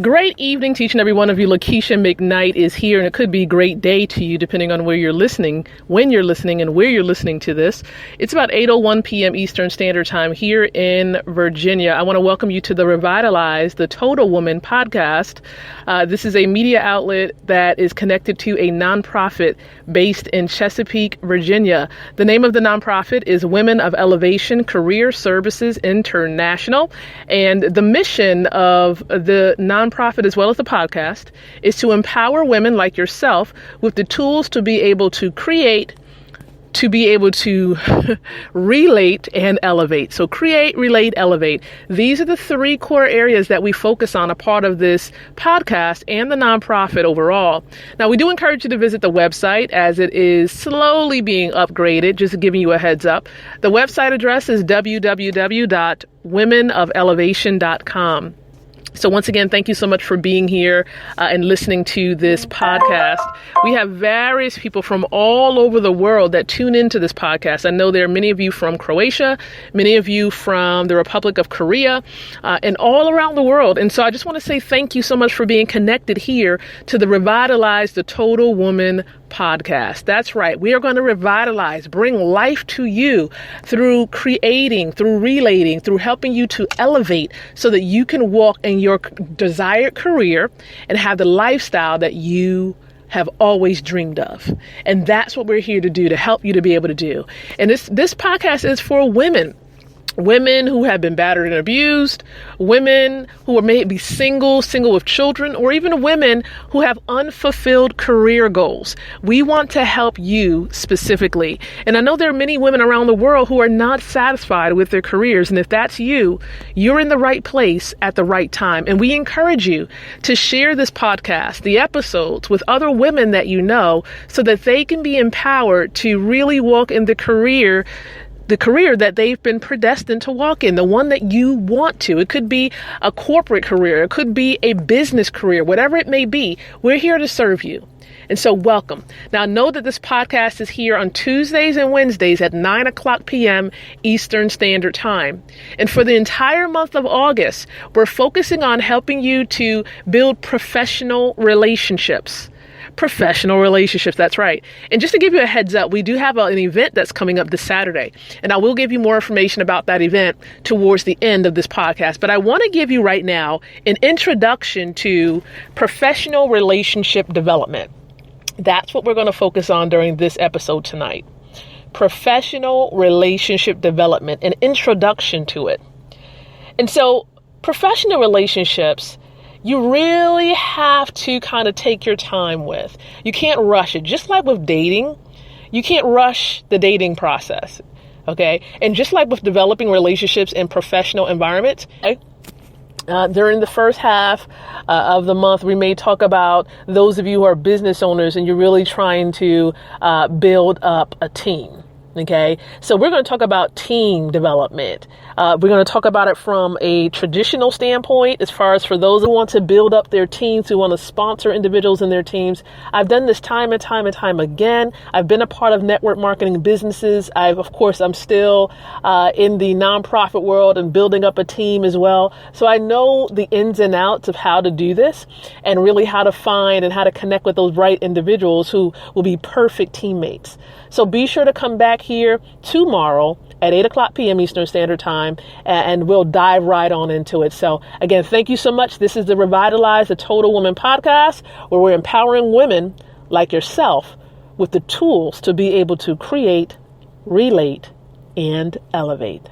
Great evening to each and every one of you. Lakeisha McKnight is here, and it could be a great day to you depending on where you're listening, when you're listening, and where you're listening to this. It's about 8:01 p.m. Eastern Standard Time here in Virginia. I want to welcome you to the Revitalize the Total Woman podcast. This is a media outlet that is connected to a nonprofit based in Chesapeake, Virginia. The name of the nonprofit is Women of Elevation Career Services International, and the mission of the nonprofit as well as the podcast is to empower women like yourself with the tools to be able to create, to be able to relate and elevate. So create, relate, elevate. These are the three core areas that we focus on, a part of this podcast and the nonprofit overall. Now, we do encourage you to visit the website as it is slowly being upgraded, just giving you a heads up. The website address is www.womenofelevation.com. So once again, thank you so much for being here and listening to this podcast. We have various people from all over the world that tune into this podcast. I know there are many of you from Croatia, many of you from the Republic of Korea, and all around the world. And so I just want to say thank you so much for being connected here to the Revitalize the Total Woman podcast. That's right. We are going to revitalize, bring life to you through creating, through relating, through helping you to elevate so that you can walk in your desired career and have the lifestyle that you have always dreamed of. And that's what we're here to do, to help you to be able to do. And this podcast is for women. Women who have been battered and abused, women who are maybe single with children, or even women who have unfulfilled career goals. We want to help you specifically. And I know there are many women around the world who are not satisfied with their careers. And if that's you, you're in the right place at the right time. And we encourage you to share this podcast, the episodes, with other women that you know so that they can be empowered to really walk in the career that they've been predestined to walk in, the one that you want to. It could be a corporate career. It could be a business career, whatever it may be. We're here to serve you. And so welcome. Now, know that this podcast is here on Tuesdays and Wednesdays at 9:00 p.m. Eastern Standard Time. And for the entire month of August, we're focusing on helping you to build professional relationships. Professional relationships. That's right. And just to give you a heads up, we do have an event that's coming up this Saturday, and I will give you more information about that event towards the end of this podcast. But I want to give you right now an introduction to professional relationship development. That's what we're going to focus on during this episode tonight. Professional relationship development, an introduction to it. And so professional relationships, you really have to kind of take your time with. You can't rush it. Just like with dating, you can't rush the dating process. Okay. And just like with developing relationships in professional environments, during the first half of the month, we may talk about those of you who are business owners and you're really trying to build up a team. Okay, so we're going to talk about team development. We're going to talk about it from a traditional standpoint, as far as for those who want to build up their teams, who want to sponsor individuals in their teams. I've done this time and time and time again. I've been a part of network marketing businesses. I'm still in the nonprofit world and building up a team as well. So I know the ins and outs of how to do this and really how to find and how to connect with those right individuals who will be perfect teammates. So be sure to come back here tomorrow at 8:00 p.m. Eastern Standard Time, and we'll dive right on into it. So again, thank you so much. This is the Revitalize the Total Woman podcast, where we're empowering women like yourself with the tools to be able to create, relate, and elevate.